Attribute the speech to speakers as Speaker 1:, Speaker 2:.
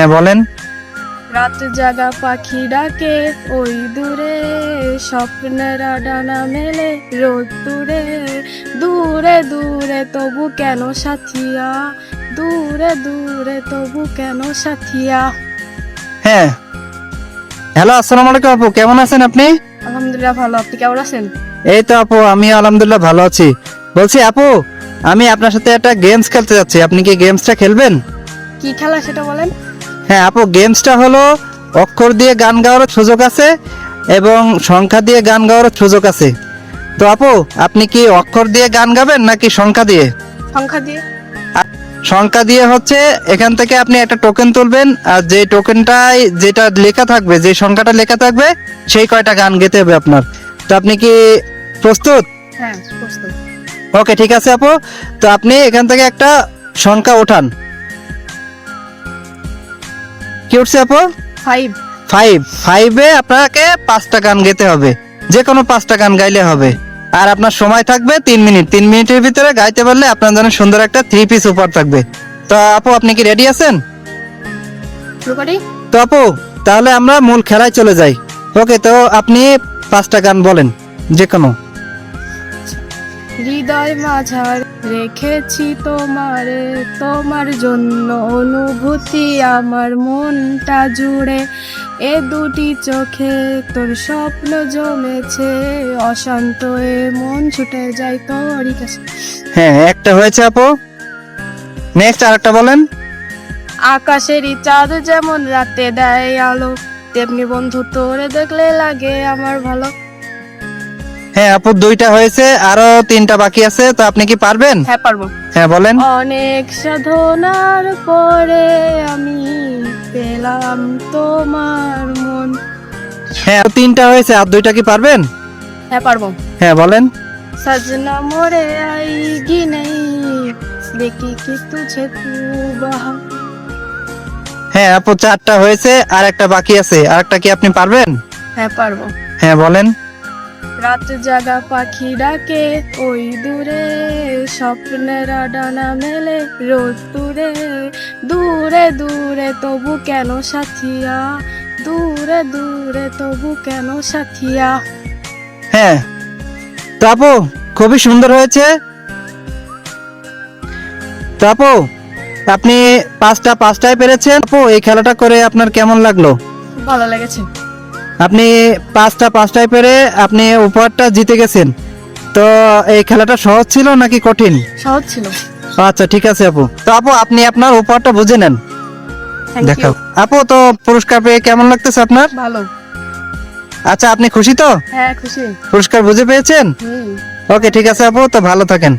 Speaker 1: হ্যাঁ বলেন।
Speaker 2: রাত জাগা পাখি ডাকে ওই দূরে, স্বপ্নের ডানা মেলে রোদ দূরে, দূরে দূরে তবু কেন সাথিয়া, দূরে দূরে তবু কেন সাথিয়া।
Speaker 1: হ্যাঁ, হ্যালো, আসসালামু আলাইকুম আপু, কেমন আছেন আপনি?
Speaker 2: আলহামদুলিল্লাহ ভালো, আপনি কেমন আছেন?
Speaker 1: এই তো আপু, আমি আলহামদুলিল্লাহ ভালো আছি। বলছি আপু, আমি আপনার সাথে একটা গেমস খেলতে যাচ্ছি, আপনি কি গেমসটা খেলবেন?
Speaker 2: কি খেলা সেটা বলেন।
Speaker 1: হ্যাঁ আপু, গেমসটা হলো অক্ষর দিয়ে গান গাওয়ার সুযোগ আছে এবং সংখ্যা দিয়ে গান গাওয়ার সুযোগ আছে। তো আপু, আপনি কি অক্ষর দিয়ে গান গাবেন নাকি সংখ্যা দিয়ে?
Speaker 2: সংখ্যা দিয়ে।
Speaker 1: সংখ্যা দিয়ে হচ্ছে এখান থেকে আপনি একটা টোকেন তুলবেন, আর যে টোকেনটায় যেটা লেখা থাকবে, যে সংখ্যাটা লেখা থাকবে, সেই কয়টা গান গেতে হবে আপনার। তো আপনি কি প্রস্তুত?
Speaker 2: হ্যাঁ প্রস্তুত।
Speaker 1: ওকে, ঠিক আছে আপু। তো আপনি এখান থেকে একটা সংখ্যা ওঠান। কি উঠছে আপু?
Speaker 2: 5।
Speaker 1: 5। 5-এ আপনাকে 5টা গান গেতে হবে, যে কোনো 5টা গান গাইলে হবে। আর আপনার সময় থাকবে 3 মিনিট। 3 মিনিটের ভিতরে গাইতে পারলে আপনার জন্য সুন্দর একটা 3 পিস উপহার থাকবে। তো আপু, আপনি কি রেডি আছেন?
Speaker 2: শুরু করি।
Speaker 1: তো আপু, তাহলে আমরা মূল খেলায় চলে যাই। ওকে, তো আপনি 5টা গান বলেন, যে কোনো।
Speaker 2: হৃদয় মাঝার রেখেছি তোমারে, তোমার জন্য অনুভূতি আমার মনটা জুড়ে, এ দুটি চোখে তোর স্বপ্ন জমেছে, অশান্ত এ মন ছুটে যায় তোরই কাছে।
Speaker 1: হ্যাঁ, একটা হয়েছে আপু। নেক্সট আরেকটা বলেন।
Speaker 2: আকাশেরই চাঁদ যেমন রাতে দেয় আলো, তেমনি বন্ধু তোরে দেখলে লাগে আমার ভালো।
Speaker 1: হ্যাঁ আপু, 2টা হয়েছে, আরো 3টা বাকি আছে। তো আপনি কি পারবেন?
Speaker 2: হ্যাঁ পারবো।
Speaker 1: হ্যাঁ বলেন।
Speaker 2: অনেক সাধনার পরে আমি পেলাম তোমার মন।
Speaker 1: হ্যাঁ, 3টা হয়েছে, আর 2টা কি পারবেন?
Speaker 2: হ্যাঁ পারবো।
Speaker 1: হ্যাঁ বলেন।
Speaker 2: सजना मोरे आएगी नहीं, देखी कि तुझे तू बहा।
Speaker 1: হ্যাঁ আপু, 4টা হয়েছে, আর একটা বাকি আছে। আর একটা কি আপনি পারবেন?
Speaker 2: হ্যাঁ পারবো।
Speaker 1: হ্যাঁ বলেন।
Speaker 2: রাত জাগা পাখি ডাকে ওই দূরে, স্বপ্নের ডানা মেলে রোদ দূরে, দূরে দূরে তবু কেন সাথিয়া, দূরে দূরে তবু কেন সাথিয়া।
Speaker 1: হ্যাঁ, তো আপু খুবই সুন্দর হয়েছে। তো আপু, আপনি 5টায় পেরেছেন। আপু, এই খেলাটা করে আপনার কেমন লাগলো?
Speaker 2: খুব ভালো লেগেছে।
Speaker 1: আপনি 5টায় পেরে আপনি উপহারটা জিতে গেছেন। তো এই খেলাটা সহজ ছিল নাকি কঠিন?
Speaker 2: সহজ ছিল।
Speaker 1: আচ্ছা, ঠিক আছে আপু। তো আপু, আপনি আপনার উপহারটা বুঝে নেন।
Speaker 2: থ্যাংক
Speaker 1: দেখাও
Speaker 2: ইউ।
Speaker 1: আপু, তো পুরস্কার পেয়ে কেমন লাগতেছে আপনার?
Speaker 2: ভালো।
Speaker 1: আচ্ছা, আপনি খুশি তো?
Speaker 2: হ্যাঁ খুশি।
Speaker 1: পুরস্কার বুঝে পেয়েছেন?
Speaker 2: হুম।
Speaker 1: ওকে, ঠিক আছে আপু, তো ভালো থাকেন।